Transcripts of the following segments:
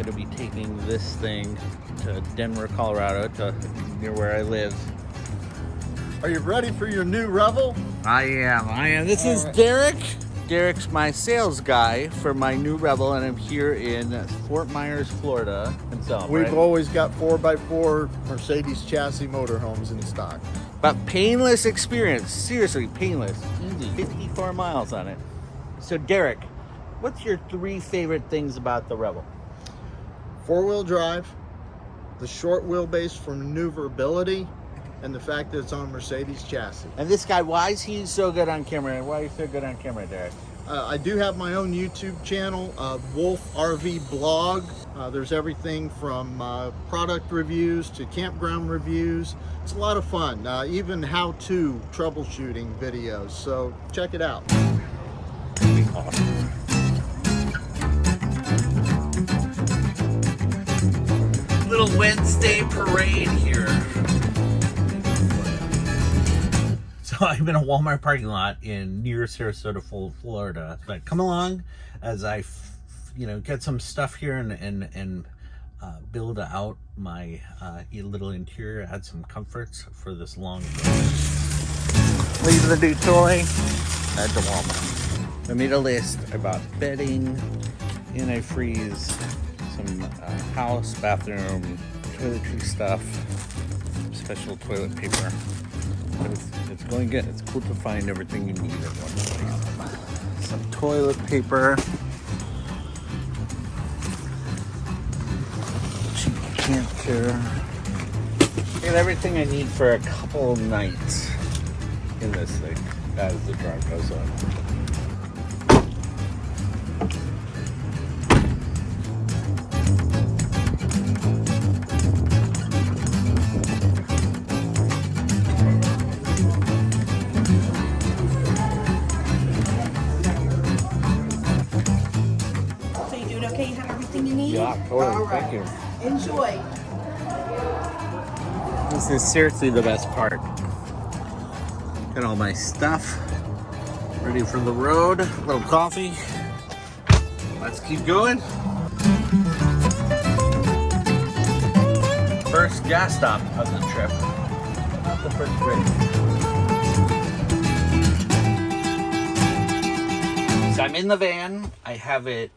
going to be taking this thing to Denver, Colorado, to near where I live. Are you ready for your new Revel? I am. This is Derek. Derek's my sales guy for my new Revel, and I'm here in Fort Myers, Florida. And so, We've always got 4x4 Mercedes chassis motorhomes in stock. But painless experience. Seriously, painless. Easy. 54 miles on it. So, Derek, what's your 3 favorite things about the Revel? 4-wheel drive, the short wheelbase for maneuverability, and the fact that it's on Mercedes chassis. And this guy, why is he so good on camera? Why are you so good on camera, Derek? I do have my own YouTube channel, Wolf RV Blog. There's everything from product reviews to campground reviews. It's a lot of fun, even how-to troubleshooting videos. So check it out. Awesome. Little Wednesday parade here. So I'm in a Walmart parking lot near Sarasota, Florida. But come along as I, get some stuff here and build out my little interior, add some comforts for this long drive. Leave the new toy at the Walmart. I made a list. I bought bedding, antifreeze, some house, bathroom, toiletry stuff, special toilet paper. But it's going good. It's cool to find everything you need in one place. Some toilet paper. Cheap camp chair. And everything I need for a couple nights in this thing as the drive goes on. Yeah, totally. Right. Thank you. Enjoy. This is seriously the best part. Got all my stuff ready for the road. A little coffee. Let's keep going. First gas stop of the trip. Not the first break. So I'm in the van. I have it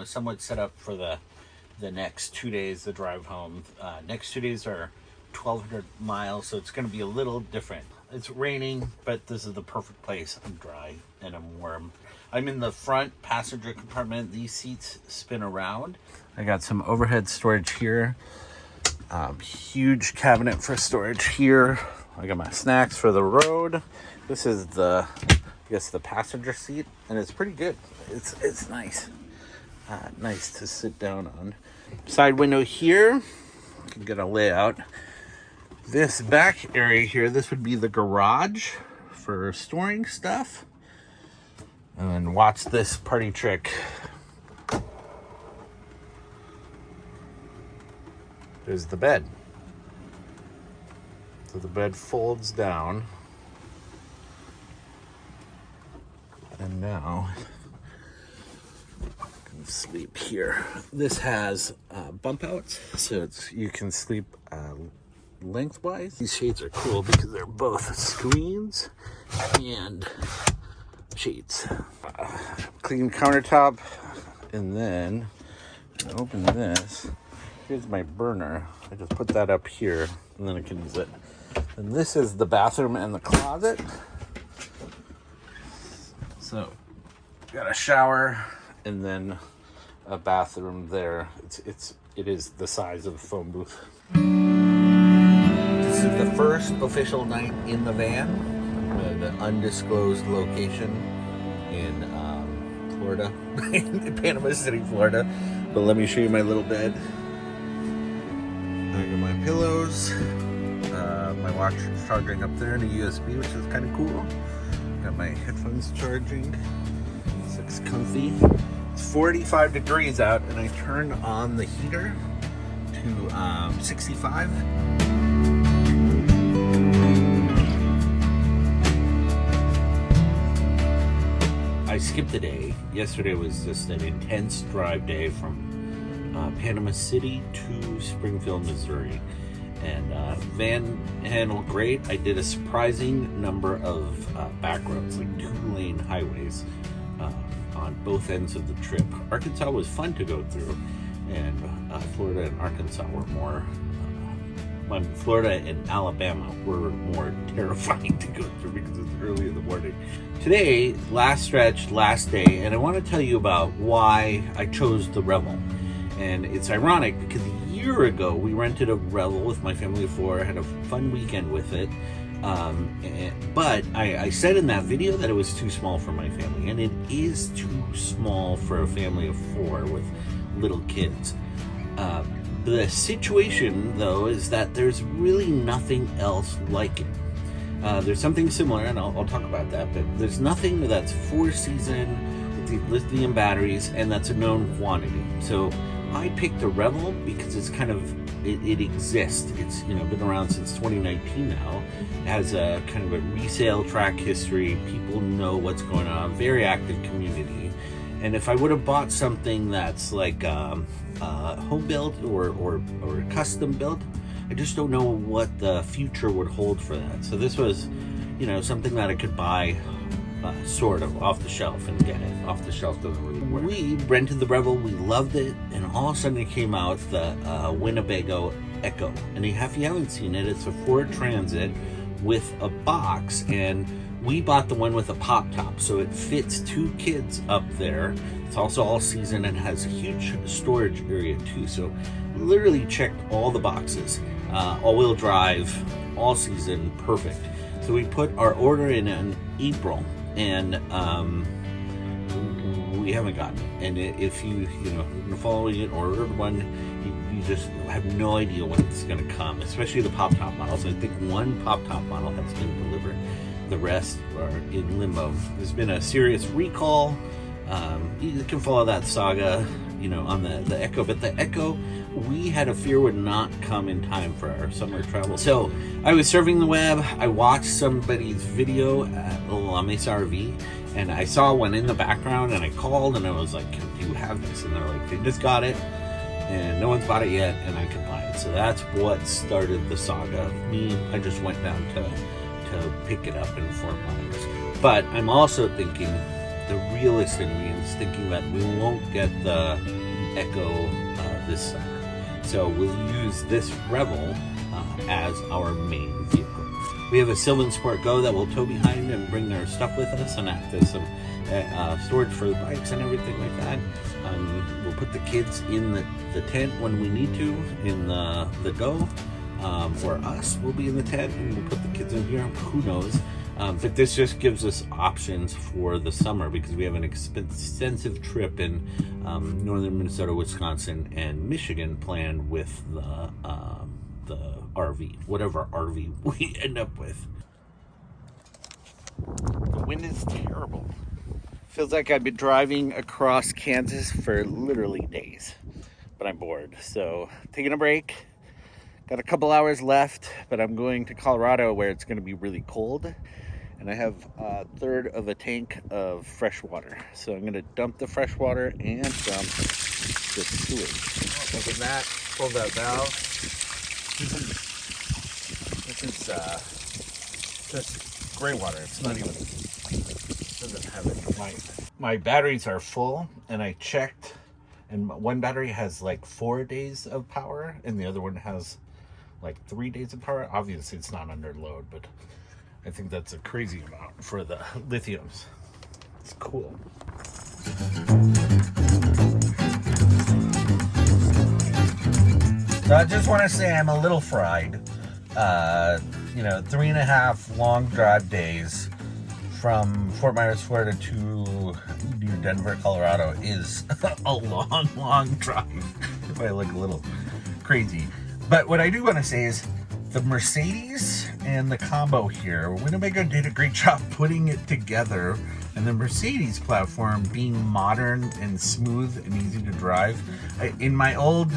somewhat set up for the next 2 days, the drive home. Next 2 days are 1,200 miles, so it's going to be a little different. It's raining, but this is the perfect place. I'm dry and I'm warm. I'm in the front passenger compartment. These seats spin around. I got some overhead storage here. Huge cabinet for storage here. I got my snacks for the road. This is the passenger seat, and it's pretty good. It's nice. Nice to sit down on. Side window here. I'm gonna lay out this back area here. This would be the garage for storing stuff. And then watch this party trick. There's the bed. So the bed folds down. And now sleep here. This has bump outs, so you can sleep lengthwise. These shades are cool because they're both screens and shades. Clean countertop, and then open this. Here's my burner. I just put that up here, and then I can use it. And this is the bathroom and the closet. So, got a shower, and then a bathroom there. It is the size of a phone booth. This is the first official night in the van, the undisclosed location in Florida, in Panama City, Florida. But let me show you my little bed. I got my pillows, my watch is charging up there in a USB, which is kind of cool. Got my headphones charging. This looks comfy. It's 45 degrees out, and I turned on the heater to 65. I skipped a day. Yesterday was just an intense drive day from Panama City to Springfield, Missouri. And van handled great. I did a surprising number of back roads, like 2-lane highways on both ends of the trip. Arkansas was fun to go through, and Florida and Arkansas were more Florida and Alabama were more terrifying to go through because it's early in the morning. Today, last stretch, last day, and I want to tell you about why I chose the Revel. And it's ironic because a year ago we rented a Revel with my family of 4, had a fun weekend with it. But I said in that video that it was too small for my family, and it is too small for a family of 4 with little kids. The situation, though, is that there's really nothing else like it. There's something similar, and I'll talk about that, but there's nothing that's 4-season with the lithium batteries, and that's a known quantity. So I picked the Revel because it's kind of, it exists. It's, been around since 2019 now. It has a kind of a resale track history. People know what's going on, very active community. And if I would have bought something that's like home built or custom built, I just don't know what the future would hold for that. So this was, something that I could buy sort of off the shelf and get it. Off the shelf doesn't really work. We rented the Revel, we loved it, and all of a sudden it came out the Winnebago Ekko. And if you haven't seen it, it's a Ford Transit with a box, and we bought the one with a pop top, so it fits 2 kids up there. It's also all season and has a huge storage area too. So literally checked all the boxes. All-wheel drive, all season, perfect. So we put our order in April, and we haven't gotten it. And if you're following it or ordered one, you just have no idea when it's going to come, especially the pop top models. I think one pop top model has been delivered. The rest are in limbo. There's been a serious recall. You can follow that saga, on the Ekko. But the Ekko, we had a fear would not come in time for our summer travel. So I was surfing the web. I watched somebody's video at La Mesa RV, and I saw one in the background, and I called, and I was like, do you have this? And they're like, they just got it, and no one's bought it yet, and I can buy it. So that's what started the saga. I just went down to pick it up in Fort Myers. But I'm also thinking, the realist in me is thinking that we won't get the Ekko this summer. So we'll use this Revel as our main vehicle. We have a Sylvan Sport Go that will tow behind and bring our stuff with us and act as some storage for the bikes and everything like that. We'll put the kids in the tent when we need to in the Go. Or us will be in the tent, and we'll put the kids in here. Who knows? But this just gives us options for the summer because we have an extensive trip in northern Minnesota, Wisconsin, and Michigan planned with the RV, whatever RV we end up with. The wind is terrible. Feels like I've been driving across Kansas for literally days, but I'm bored. So taking a break. Got a couple hours left, but I'm going to Colorado where it's going to be really cold. And I have a third of a tank of fresh water. So I'm going to dump the fresh water and dump the sewage. Look at that. Pull that valve. This is just gray water. It's not even, it doesn't have it. My batteries are full, and I checked, and one battery has like 4 days of power, and the other one has like 3 days of power. Obviously it's not under load, but I think that's a crazy amount for the lithiums. It's cool. So I just want to say I'm a little fried. 3.5 long drive days from Fort Myers, Florida to New Denver, Colorado is a long drive. If I look a little crazy. But what I do want to say is the Mercedes and the combo here, Winnebago did a great job putting it together, and the Mercedes platform being modern and smooth and easy to drive. In my old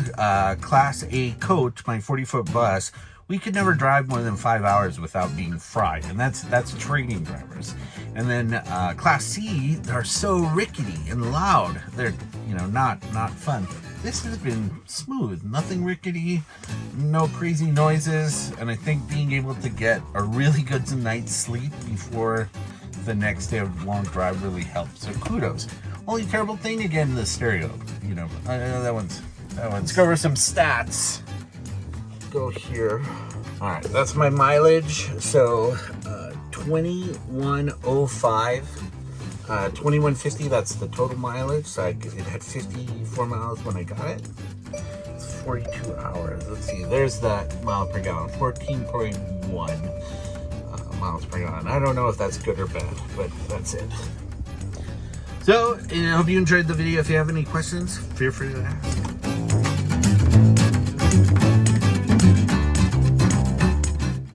Class A coach, my 40-foot bus, we could never drive more than 5 hours without being fried, and that's training drivers. And then Class C, they're so rickety and loud, they're not fun. this has been smooth, nothing rickety, no crazy noises, and I think being able to get a really good night's sleep before the next day of long drive really helps. So kudos. Only terrible thing, again, the stereo. You know, I know that one's. Let's go over some stats. Go here. All right, that's my mileage. So 2105, 2150. That's the total mileage. So it had 54 miles when I got it. It's 42 hours. Let's see. There's that mile per gallon. 14.1 miles per gallon. I don't know if that's good or bad, but that's it. So I hope you enjoyed the video. If you have any questions, feel free to ask.